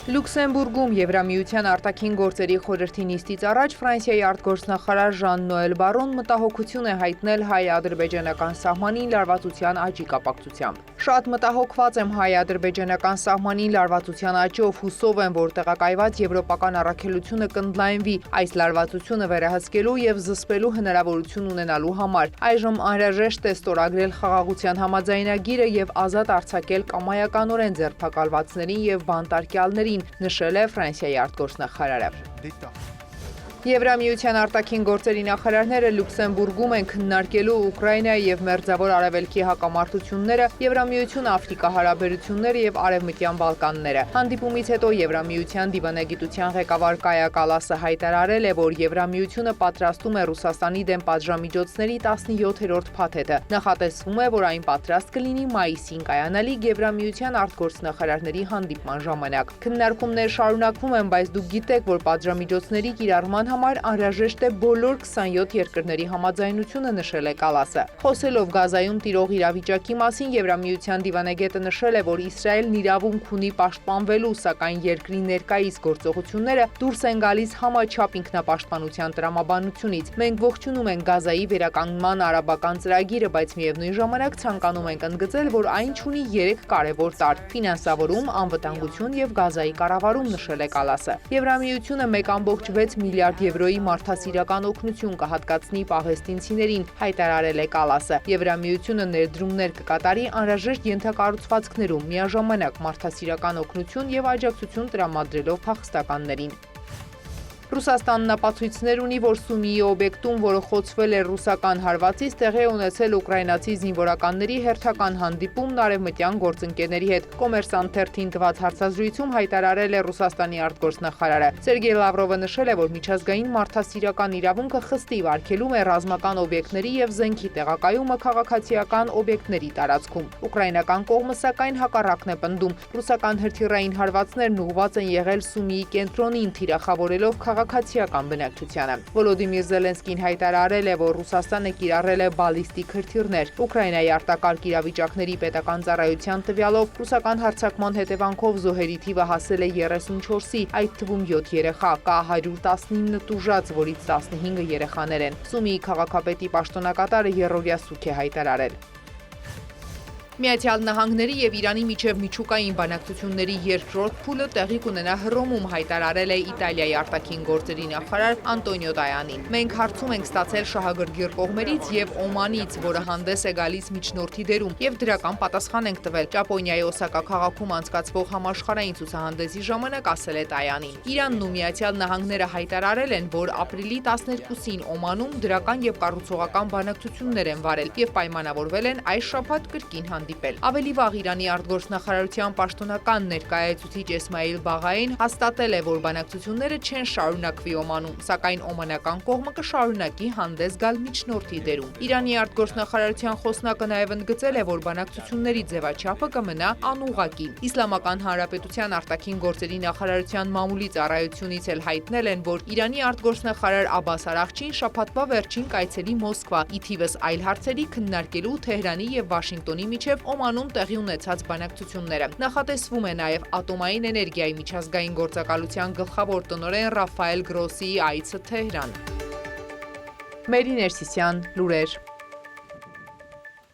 Լյուքսեմբուրգում Եվրամիության արտաքին գործերի խորհրդի նիստից առաջ Ֆրանսիայի արտգործնախարար Ժան-Նոել Բարոն մտահոգություն է հայտնել հայ-ադրբեջանական սահմանին լարվածության աճի կապակցությամբ։ Շատ մտահոգված եմ հայ-ադրբեջանական սահմանին լարվածության աճով, հուսով եմ, որ տեղակայված եվրոպական առաքելությունը կընդլայնվի այս լարվածությունը վերահսկելու եւ զսպելու հնարավորություն ունենալու համար։ Այժմ անհրաժեշտ է ստորագրել խաղաղության համաձայնագիրը եւ ազատ արձակել կամայականորեն ձերբակալվածներին եւ բանտարկյալներին, նշել է Ֆրանսիայի արտգործնախարարը։ Եվրամիության արտաքին գործերի նախարարները Լյուքսեմբուրգում են քննարկելու Ուկրաինայի եւ Մերձավոր Արևելքի հակամարտությունները, Եվրամիություն-Աֆրիկա հարաբերությունները եւ Արևմտյան Բալկանները։ Հանդիպումից հետո Եվրամիության դիվանագիտության ղեկավար Կայա Կալասը հայտարարել է, որ Եվրամիությունը պատրաստում է Ռուսաստանի դեմ պատժամիջոցների 17-րդ փաթեթը։ Նախատեսվում է, որ այն պատրաստ կլինի մայիսին կայանալիք Եվրամիության արտգործնախարարների հանդիպման ժամանակ։ Քննարկումներ շարունակվում են, բայց դուք գիտեք, որ պատժամիջոցների կիրառման համար անհրաժեշտ է բոլոր 27 երկրների համաձայնությունը, նշել է Կալասը։ Խոսելով Գազայում տիրող իրավիճակի մասին, Եվրամիության դիվանագետը նշել է, որ Իսրայելն իրավունք ունի պաշտպանվելու, սակայն երկրի ներկայիս գործողությունները դուրս են գալիս համաչափ ինքնապաշտպանության տրամաբանությունից։ Մենք ողջունում ենք Գազայի վերականգնման արաբական ծրագիրը, բայց միևնույն ժամանակ ցանկանում ենք ընդգծել, որ այն ունի 3 կարևոր տարր՝ ֆինանսավորում, անվտանգություն եւ Գազայի կառավարում, նշել է Կալասը։ Եվրամիությունը 1.6 միլիարդ եվրոյի մարդասիրական օգնություն կհատկացնի պաղեստինցիներին, հայտարարել է Կալասը։ Եվրամիությունը ներդրումներ կկատարի անհրաժեշտ ենթակառուցվածքներում, միաժամանակ մարդասիրական օգնություն եւ աջակցություն տրամադրելով փախստականներին։ Ռուսաստանն ապացույցներ ունի, որ Սումիի օբյեկտում, որը խոցվել է ռուսական հարվածից, տեղի է ունեցել ուկրաինացի զինվորականների հերթական հանդիպումն արևմտյան գործընկերների հետ։ Կոմերսանտ թերթին տված հարցազրույցում հայտարարել է Ռուսաստանի արտգործնախարարը։ Սերգեյ Լավրովը նշել է, որ միջազգային մարդասիրական իրավունքը խստիվ արգելում է ռազմական օբյեկտների եւ զենքի տեղակայումը քաղաքացիական օբյեկտների տարածքում։ Ուկրաինական կողմը սակայն հակառակն է պնդում։ Ռուսական հրթիռային հարվածներն ուղղված են եղել Սումիի կենտրոնին, թիրախավորելով քաղաքացիական բնակչությանը։ Վոլոդիմիր Զելենսկին հայտարարել է, որ Ռուսաստանը կիրառել է բալիստիկ հրթիռներ։ Ուկրաինայի արտակարգ իրավիճակների պետական ծառայության տվյալով ռուսական հարձակման հետևանքով զոհերի թիվը հասել է 34-ի, այդ թվում 7 երեխա, կա 119 տուժած, որից 15-ը երեխաներ են։ Սումիի քաղաքապետի պաշտոնակատարը երրորդյա սուք է հայտարարել։ Միացյալ Նահանգների եւ Իրանի միջև միջուկային բանակցությունների երկրորդ փուլը տեղի կունենա Հռոմում, հայտարարել է Իտալիայի արտաքին գործերի նախարար Անտոնիո Տայանին։ Մենք հարցում ենք ստացել շահագրգիռ կողմերից եւ Օմանից, որը հանդես է գալիս միջնորդի դերում, եւ դրական պատասխան ենք տվել։ Ճապոնիայի Օսակա քաղաքում անցկացվող համաշխարհային ցուցահանդեսի ժամանակ ասել է Տայանին։ Իրանն ու Միացյալ Նահանգները հայտարարել են, որ ապրիլի 12-ին Օմանում դրական եւ կառուցողական բանակցություններ են վարել եւ պայմանավորվել են այս շաբաթ կրկին հանդիպել։ Ավելի վաղ Իրանի արտգործնախարարության պաշտոնական ներկայացուցիչ Էսմայիլ Բաղային հաստատել է, որ բանակցությունները չեն շարունակվի Օմանում, սակայն օմանական կողմը կշարունակի հանդես գալ միջնորդի դերում։ Իրանի արտգործնախարարության խոսնակը նաև ընդգծել է, որ բանակցությունների ձևաչափը կմնա անուղղակի։ Իսլամական Հանրապետության արտաքին գործերի նախարարության մամուլի ծառայությունից էլ հայտնել են, որ Իրանի արտգործնախարար Աբբաս Արաղչին շաբաթվա վերջին կայցելի Մոսկվա, ի թիվս այլ հարցերի քննարկելու Թեհրանի եւ Վաշինգտոնի միջև Օմանում տեղի ունեցած բանակցությունները։ Նախատեսվում է նաև ատոմային էներգիայի միջազգային գործակալության գլխավոր տնօրեն Ռաֆայել Գրոսիի այցը Թեհրան։ Մերի Ներսիսյան, լուրեր։